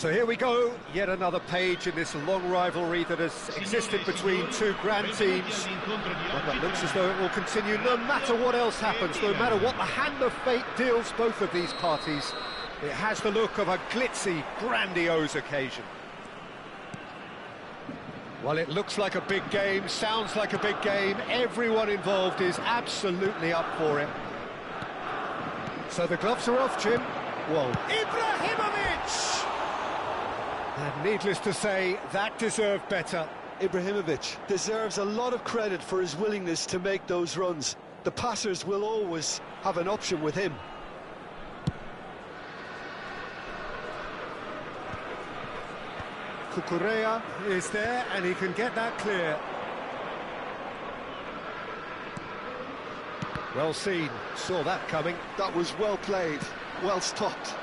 So here we go, yet another page in this long rivalry that has existed between two grand teams. One that looks as though it will continue no matter what else happens, no matter what the hand of fate deals both of these parties. It has the look of a glitzy, grandiose occasion. Well, it looks like a big game, sounds like a big game. Everyone involved is absolutely up for it. So the gloves are off, Jim. Whoa. Ibrahimovic! And needless to say, that deserved better. Ibrahimovic deserves a lot of credit for his willingness to make those runs. The passers will always have an option with him. Cucurella is there, and he can get that clear. Well seen, saw that coming. That was well played, well stopped.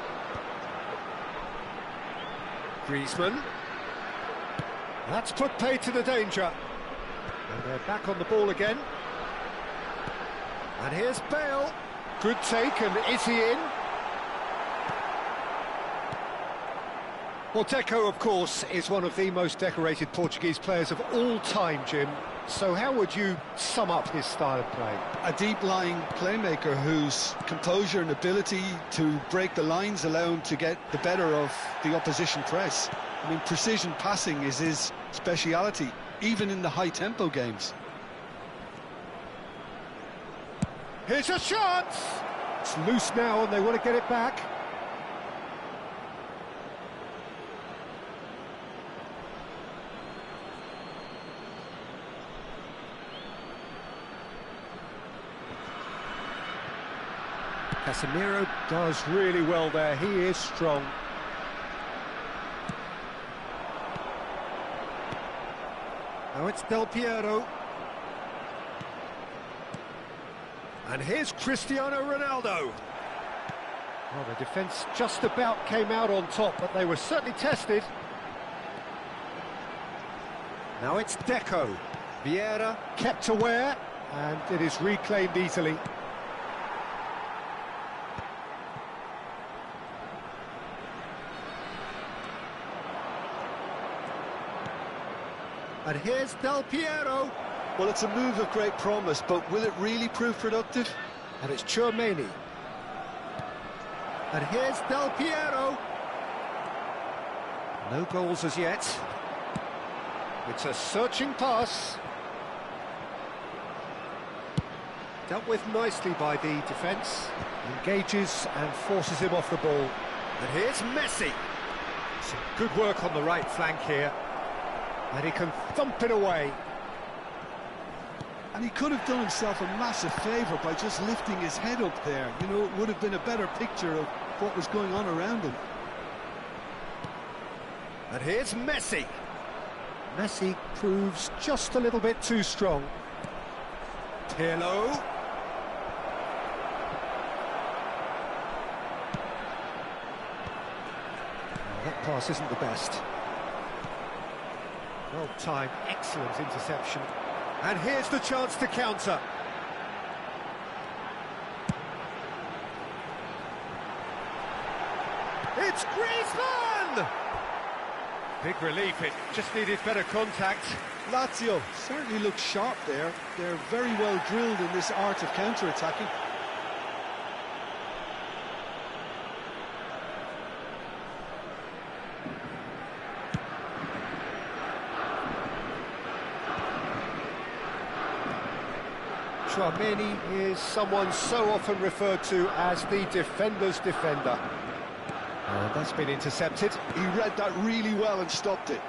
Griezmann. That's put pay to the danger. And they're back on the ball again. And here's Bale. Good take, and is he in? Well, Deco, of course, is one of the most decorated Portuguese players of all time, Jim. So how would you sum up his style of play? A deep-lying playmaker whose composure and ability to break the lines allow him to get the better of the opposition press. I mean, precision passing is his speciality, even in the high-tempo games. Here's a shot! It's loose now and they want to get it back. Casemiro does really well there, he is strong. Now it's Del Piero. And here's Cristiano Ronaldo. Well, the defence just about came out on top, but they were certainly tested. Now it's Deco. Vieira kept aware, and it is reclaimed easily. And here's Del Piero. Well, it's a move of great promise, but will it really prove productive? And it's Tchouaméni. And here's Del Piero. No goals as yet. It's a searching pass. Dealt with nicely by the defence. Engages and forces him off the ball. And here's Messi. Some good work on the right flank here. And he can thump it away. And he could have done himself a massive favour by just lifting his head up there. You know, it would have been a better picture of what was going on around him. And here's Messi. Messi proves just a little bit too strong. Pirlo. Oh, that pass isn't the best. Well timed, excellent interception. And here's the chance to counter. It's Griezmann! Big relief, it just needed better contact. Lazio certainly look sharp there. They're very well drilled in this art of counter-attacking. Tchouaméni is someone so often referred to as the defender's defender. That's been intercepted. He read that really well and stopped it.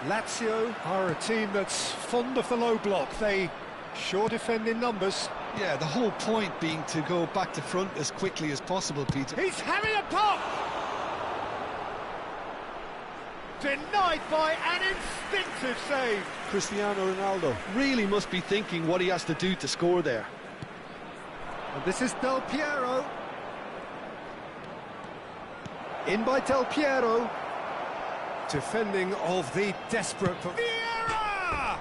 Lazio are a team that's fond of the low block. They sure defend in numbers. Yeah, the whole point being to go back to front as quickly as possible, Peter. He's having a pop! Denied by an instinctive save. Cristiano Ronaldo really must be thinking what he has to do to score there. And this is Del Piero. In by Del Piero. Defending of the desperate... Vieira!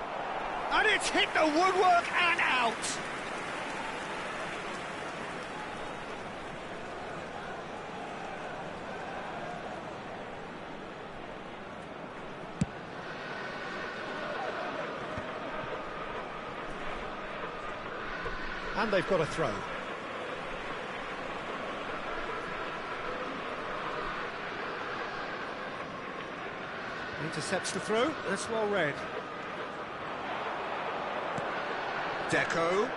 And it's hit the woodwork and out. And they've got a throw. Intercepts the throw, that's well read. Deco.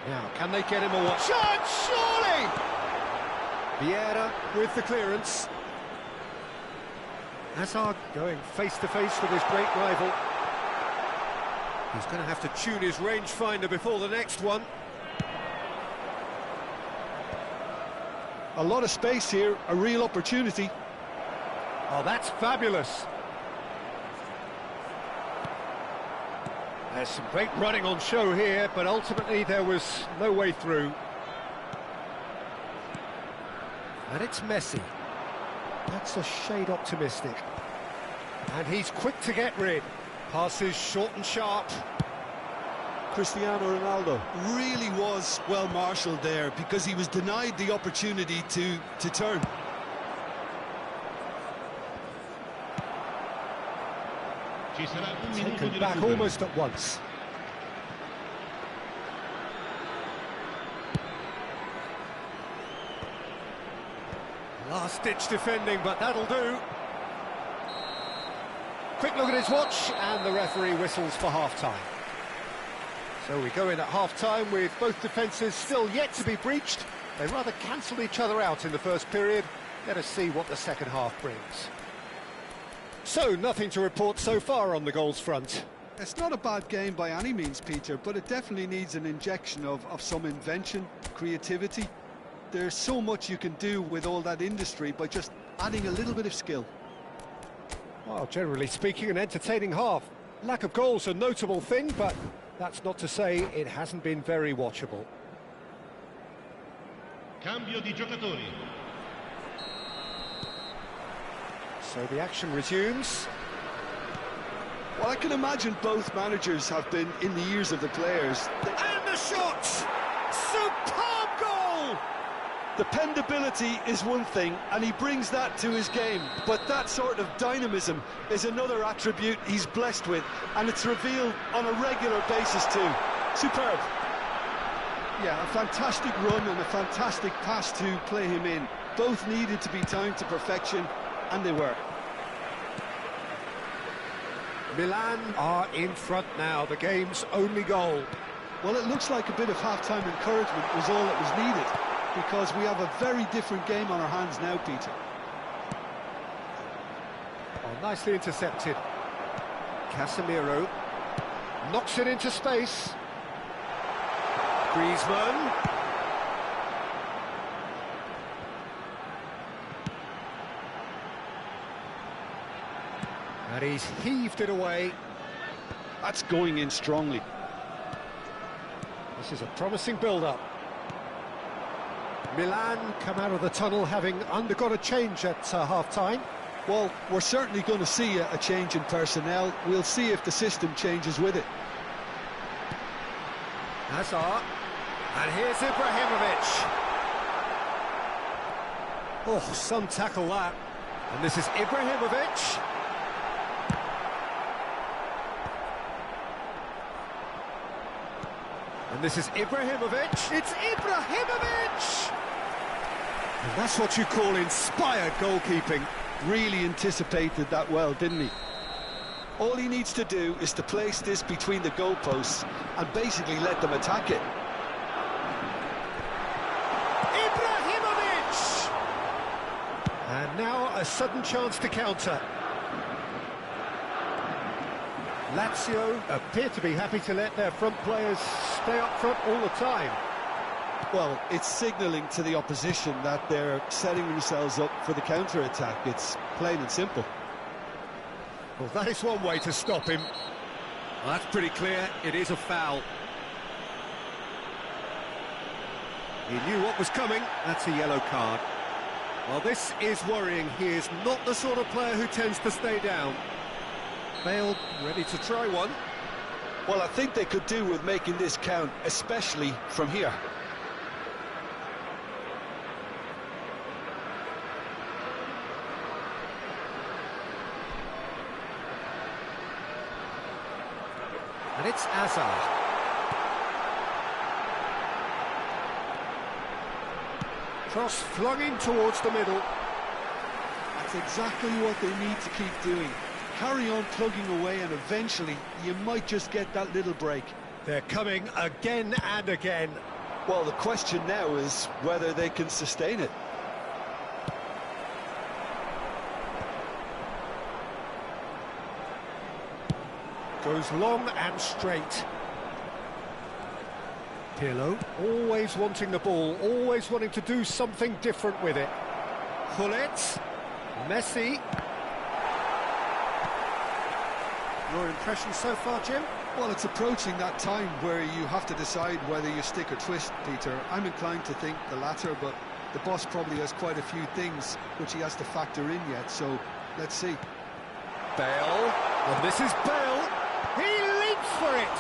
Now, can they get him a what? Shot, surely! Vieira with the clearance. Hazard going face-to-face with his great rival. He's going to have to tune his rangefinder before the next one. A lot of space here, a real opportunity. Oh, that's fabulous. There's some great running on show here, but ultimately there was no way through. And it's Messi. That's a shade optimistic. And he's quick to get rid. Passes short and sharp. Cristiano Ronaldo really was well marshalled there because he was denied the opportunity to turn. Taken back almost at once. Last-ditch defending, but that'll do. Quick look at his watch, and the referee whistles for half-time. So we go in at half-time with both defences still yet to be breached. They rather cancelled each other out in the first period. Let us see what the second half brings. So, nothing to report so far on the goals front. It's not a bad game by any means, Peter, but it definitely needs an injection of some invention, creativity. There's so much you can do with all that industry by just adding a little bit of skill. Well, generally speaking, an entertaining half. Lack of goals a notable thing, but that's not to say it hasn't been very watchable. Cambio di giocatori. So the action resumes. Well, I can imagine both managers have been in the ears of the players. And the shot! Superb goal! Dependability is one thing, and he brings that to his game, but that sort of dynamism is another attribute he's blessed with, and it's revealed on a regular basis too. Superb. Yeah, a fantastic run and a fantastic pass to play him in. Both needed to be timed to perfection, and they were. Milan are in front now, the game's only goal. Well, it looks like a bit of half-time encouragement was all that was needed, because we have a very different game on our hands now, Peter. Oh, nicely intercepted. Casemiro knocks it into space. Griezmann. And he's heaved it away. That's going in strongly. This is a promising build-up. Milan come out of the tunnel having undergone a change at half-time. Well, we're certainly going to see a change in personnel. We'll see if the system changes with it. Hazard. And here's Ibrahimovic. Oh, some tackle that. And this is Ibrahimovic. And this is Ibrahimovic. It's Ibrahimovic! And that's what you call inspired goalkeeping. Really anticipated that well, didn't he? All he needs to do is to place this between the goalposts and basically let them attack it. Ibrahimovic! And now a sudden chance to counter. Lazio appear to be happy to let their front players stay up front all the time. Well, it's signalling to the opposition that they're setting themselves up for the counter-attack. It's plain and simple. Well, that is one way to stop him. Well, that's pretty clear. It is a foul. He knew what was coming. That's a yellow card. Well, this is worrying. He is not the sort of player who tends to stay down. Bale ready to try one. Well, I think they could do with making this count, especially from here. And it's Hazard. Cross flung in towards the middle. That's exactly what they need to keep doing. Carry on plugging away and eventually you might just get that little break. They're coming again and again. Well, the question now is whether they can sustain it. Goes long and straight. Pirlo, always wanting the ball, always wanting to do something different with it. Hullet, Messi. Your impression so far, Jim? Well, it's approaching that time where you have to decide whether you stick or twist, Peter. I'm inclined to think the latter, but the boss probably has quite a few things which he has to factor in yet, so let's see. Bale, and this is Bale. He leaps for it!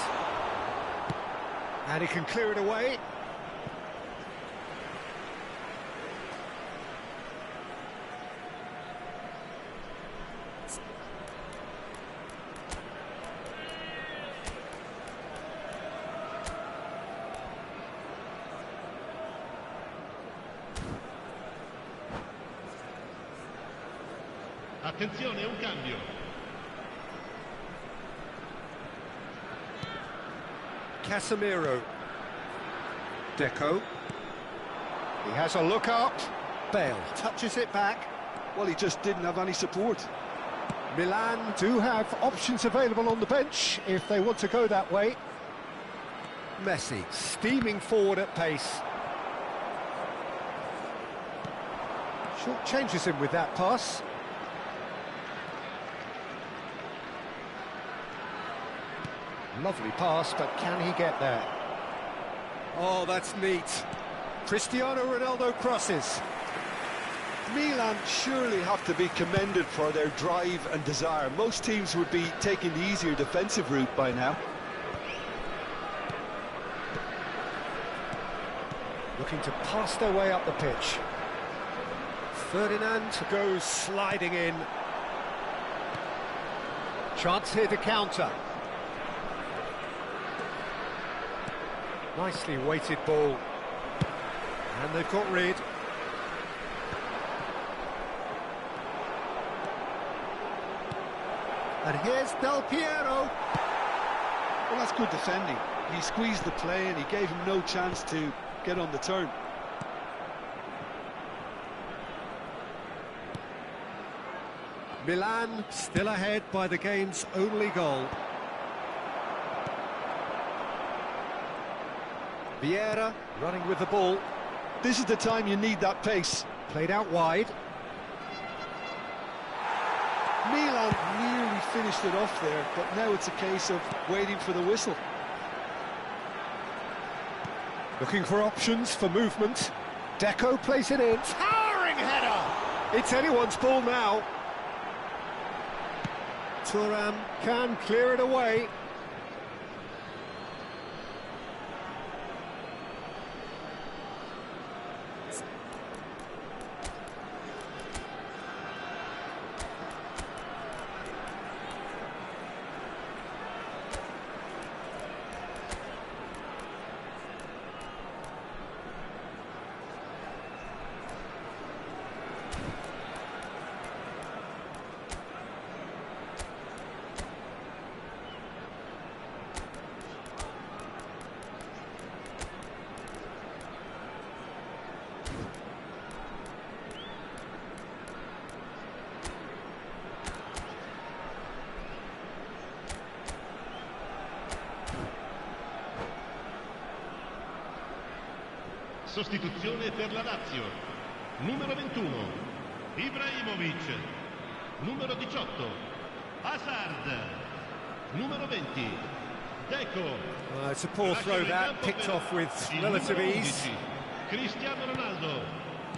And he can clear it away. Attenzione, un cambio. Casemiro. Deco. He has a look up. Bale touches it back. Well, he just didn't have any support. Milan do have options available on the bench if they want to go that way. Messi steaming forward at pace. Short changes him with that pass. Lovely pass, but can he get there? Oh, that's neat. Cristiano Ronaldo crosses. Milan surely have to be commended for their drive and desire. Most teams would be taking the easier defensive route by now. Looking to pass their way up the pitch. Ferdinand goes sliding in. Chance here to counter. Nicely weighted ball. And they've got rid. And here's Del Piero. Well, that's good defending. He squeezed the play and he gave him no chance to get on the turn. Milan still ahead by the game's only goal. Vieira running with the ball. This is the time you need that pace. Played out wide. Milan nearly finished it off there, but now it's a case of waiting for the whistle. Looking for options for movement. Deco plays it in. Towering header! It's anyone's ball now. Thuram can clear it away. Sostituzione per la Lazio. Numero 21, Ibrahimovic. Numero 18, Hazard. Numero 20, Deco. It's a poor throw that, picked off with relative ease. Cristiano Ronaldo.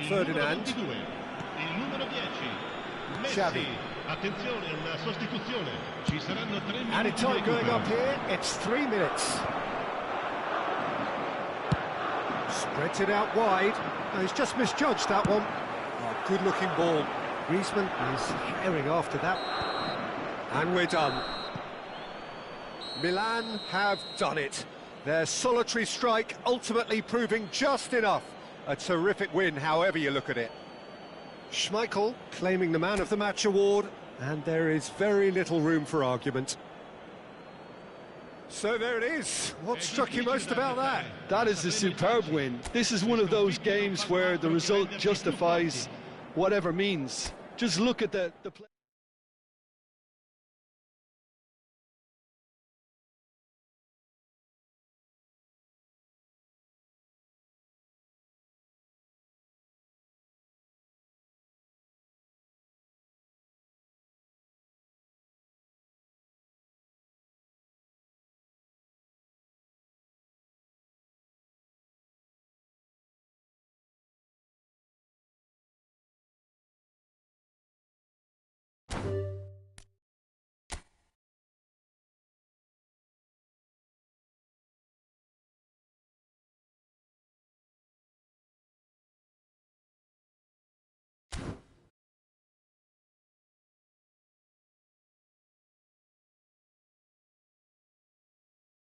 Ferdinand. Il numero 10, Messi. Xavi. Attenzione, una sostituzione. Ci saranno 3 minuti. Added time going up here, it's 3 minutes. Spreads it out wide. Oh, he's just misjudged that one. Oh, good-looking ball. Griezmann is herring after that. And we're done. Milan have done it. Their solitary strike ultimately proving just enough A terrific win, however you look at it. Schmeichel claiming the Man of the Match award, and there is very little room for argument. So there it is. What struck you most about that? That is a superb win. This is one of those games where the result justifies whatever means. Just look at the play.